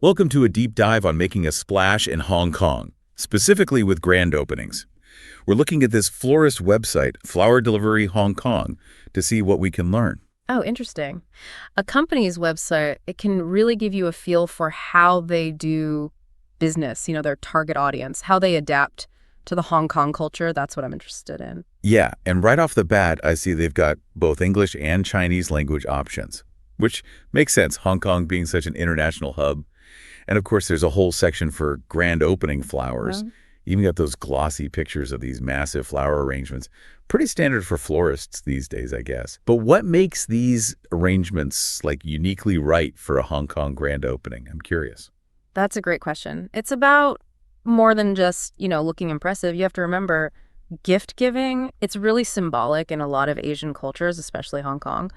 Welcome to a deep dive on making a splash in Hong Kong, specifically with grand openings. We're looking at this florist website, Flower Delivery Hong Kong, to see what we can learn. Oh, interesting. A company's website, it can really give you a feel for how they do business, their target audience, how they adapt to the Hong Kong culture. That's what I'm interested in. Yeah, and right off the bat, I see they've got both English and Chinese language options, which makes sense, Hong Kong being such an international hub. And of course, there's a whole section for grand opening flowers. Well, Even got those glossy pictures of these massive flower arrangements. Pretty standard for florists these days, I guess. But what makes these arrangements like uniquely right for a Hong Kong grand opening? I'm curious. that's a great question. It's about more than just, looking impressive. You have to remember gift giving, it's really symbolic in a lot of Asian cultures, especially Hong Kong.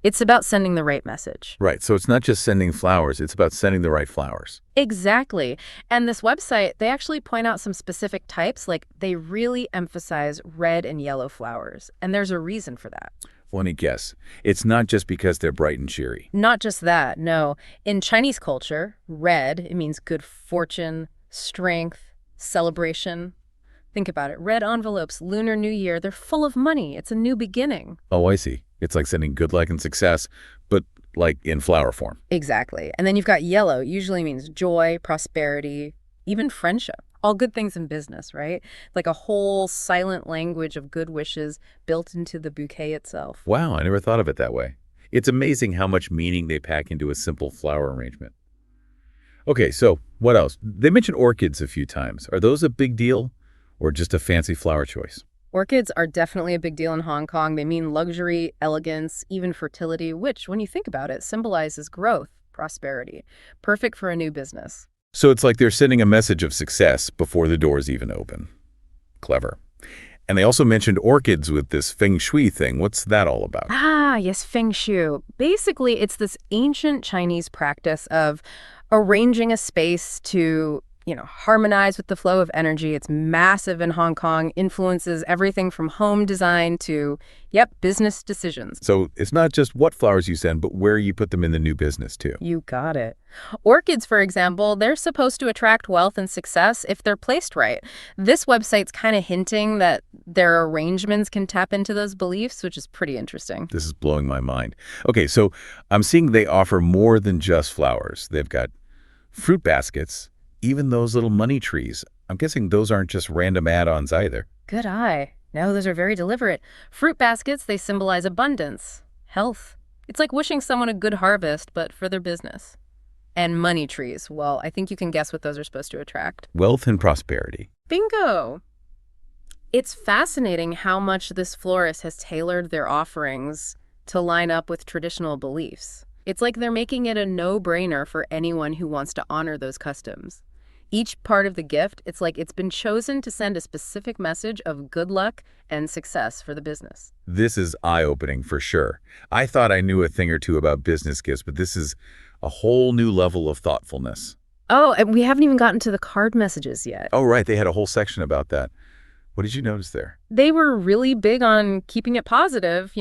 It's about sending the right message. Right, so it's not just sending flowers, it's about sending the right flowers. Exactly. And this website, they actually point out some specific types, like they really emphasize red and yellow flowers. And there's a reason for that. Let me guess. It's not just because they're bright and cheery. Not just that, no. In Chinese culture, red, it means good fortune, strength, celebration. Think about it. Red envelopes, Lunar New Year, they're full of money. It's a new beginning. Oh, I see. It's like sending good luck and success, but like in flower form. Exactly. And then you've got yellow, usually means joy, prosperity, even friendship. All good things in business, right? Like a whole silent language of good wishes built into the bouquet itself. Wow, I never thought of it that way. It's amazing how much meaning they pack into a simple flower arrangement. Okay, so what else? They mentioned orchids a few times. Are those a big deal or just a fancy flower choice? Orchids are definitely a big deal in Hong Kong. They mean luxury, elegance, even fertility, which, when you think about it, symbolizes growth, prosperity. Perfect for a new business. So it's like they're sending a message of success before the doors even open. Clever. And they also mentioned orchids with this Feng Shui thing. What's that all about? Ah, yes, Feng Shui. Basically, it's this ancient Chinese practice of arranging a space to, harmonize with the flow of energy. It's massive in Hong Kong, influences everything from home design to, business decisions. So it's not just what flowers you send, but where you put them in the new business, too. You got it. Orchids, for example, they're supposed to attract wealth and success if they're placed right. This website's kind of hinting that their arrangements can tap into those beliefs, which is pretty interesting. This is blowing my mind. Okay, so I'm seeing they offer more than just flowers. They've got fruit baskets, even those little money trees. I'm guessing those aren't just random add-ons either. Good eye. No, those are very deliberate. Fruit baskets, they symbolize abundance, health. It's like wishing someone a good harvest, but for their business. And money trees, well, I think you can guess what those are supposed to attract. Wealth and prosperity. Bingo! It's fascinating how much this florist has tailored their offerings to line up with traditional beliefs. It's like they're making it a no-brainer for anyone who wants to honor those customs. Each part of the gift, it's like it's been chosen to send a specific message of good luck and success for the business. This is eye-opening for sure. I thought I knew a thing or two about business gifts, but this is a whole new level of thoughtfulness. Oh, and we haven't even gotten to the card messages yet. Oh, right. They had a whole section about that. What did you notice there? They were really big on keeping it positive,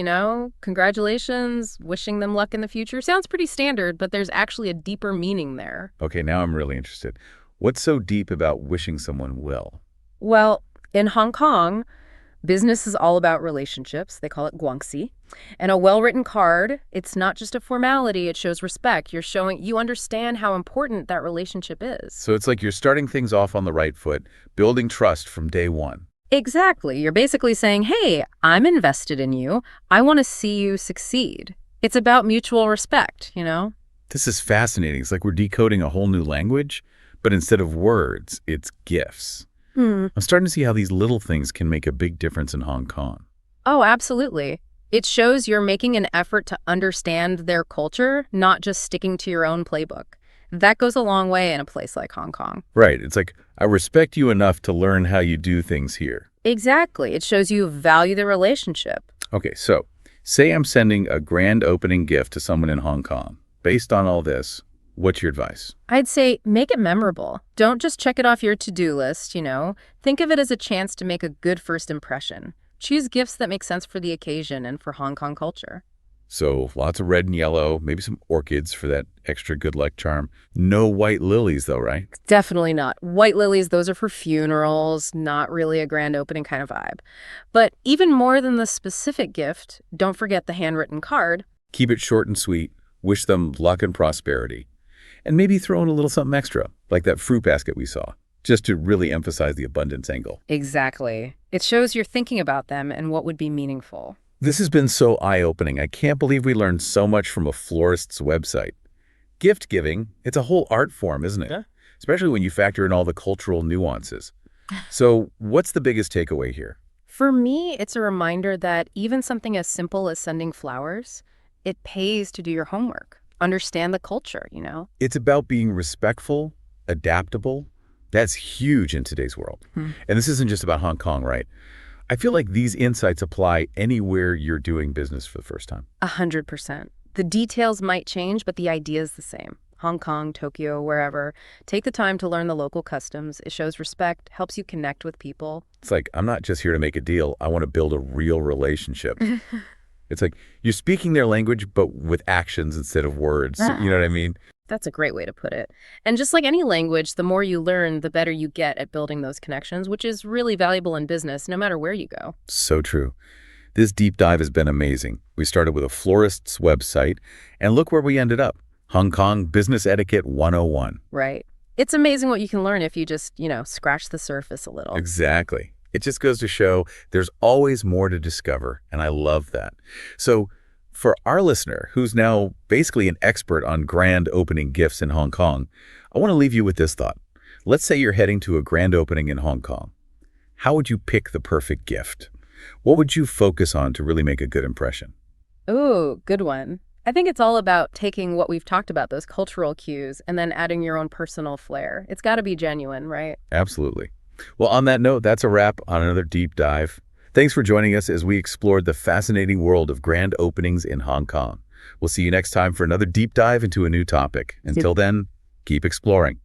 congratulations, wishing them luck in the future. Sounds pretty standard, but there's actually a deeper meaning there. Okay, now I'm really interested. What's so deep about wishing someone well? Well, in Hong Kong, business is all about relationships. They call it guangxi. And a well-written card, it's not just a formality. It shows respect. You're showing you understand how important that relationship is. So it's like you're starting things off on the right foot, building trust from day one. Exactly. You're basically saying, hey, I'm invested in you. I want to see you succeed. It's about mutual respect, This is fascinating. It's like we're decoding a whole new language, but instead of words, it's gifts. I'm starting to see how these little things can make a big difference in Hong Kong. Oh, absolutely. It shows you're making an effort to understand their culture, not just sticking to your own playbook. That goes a long way in a place like Hong Kong. Right. It's like, I respect you enough to learn how you do things here. Exactly. It shows you value the relationship. Okay, so say I'm sending a grand opening gift to someone in Hong Kong. Based on all this, what's your advice? I'd say make it memorable. Don't just check it off your to-do list, Think of it as a chance to make a good first impression. Choose gifts that make sense for the occasion and for Hong Kong culture. So lots of red and yellow, maybe some orchids for that extra good luck charm. No white lilies though, right? Definitely not. White lilies, those are for funerals, not really a grand opening kind of vibe. But even more than the specific gift, don't forget the handwritten card. Keep it short and sweet. Wish them luck and prosperity. And maybe throw in a little something extra, like that fruit basket we saw, just to really emphasize the abundance angle. Exactly. It shows you're thinking about them and what would be meaningful. This has been so eye-opening. I can't believe we learned so much from a florist's website. Gift giving, it's a whole art form, isn't it? Yeah. Especially when you factor in all the cultural nuances. So what's the biggest takeaway here? For me, it's a reminder that even something as simple as sending flowers, it pays to do your homework. Understand the culture, you know? It's about being respectful, adaptable. That's huge in today's world. And this isn't just about Hong Kong, right? I feel like these insights apply anywhere you're doing business for the first time. 100%. The details might change, but the idea is the same. Hong Kong, Tokyo, wherever. Take the time to learn the local customs. It shows respect, helps you connect with people. It's like, I'm not just here to make a deal. I want to build a real relationship. It's like you're speaking their language, but with actions instead of words. You know what I mean? That's a great way to put it. And just like any language, the more you learn, the better you get at building those connections, which is really valuable in business, no matter where you go. So true. This deep dive has been amazing. We started with a florist's website, and look where we ended up. Hong Kong Business Etiquette 101. Right. It's amazing what you can learn if you just, scratch the surface a little. Exactly. It just goes to show there's always more to discover, and I love that. So for our listener, who's now basically an expert on grand opening gifts in Hong Kong, I want to leave you with this thought. Let's say you're heading to a grand opening in Hong Kong. How would you pick the perfect gift? What would you focus on to really make a good impression? Ooh, good one. I think it's all about taking what we've talked about, those cultural cues, and then adding your own personal flair. It's got to be genuine, right? Absolutely. Well, on that note, that's a wrap on another deep dive. Thanks for joining us as we explored the fascinating world of grand openings in Hong Kong. We'll see you next time for another deep dive into a new topic. Until then, keep exploring.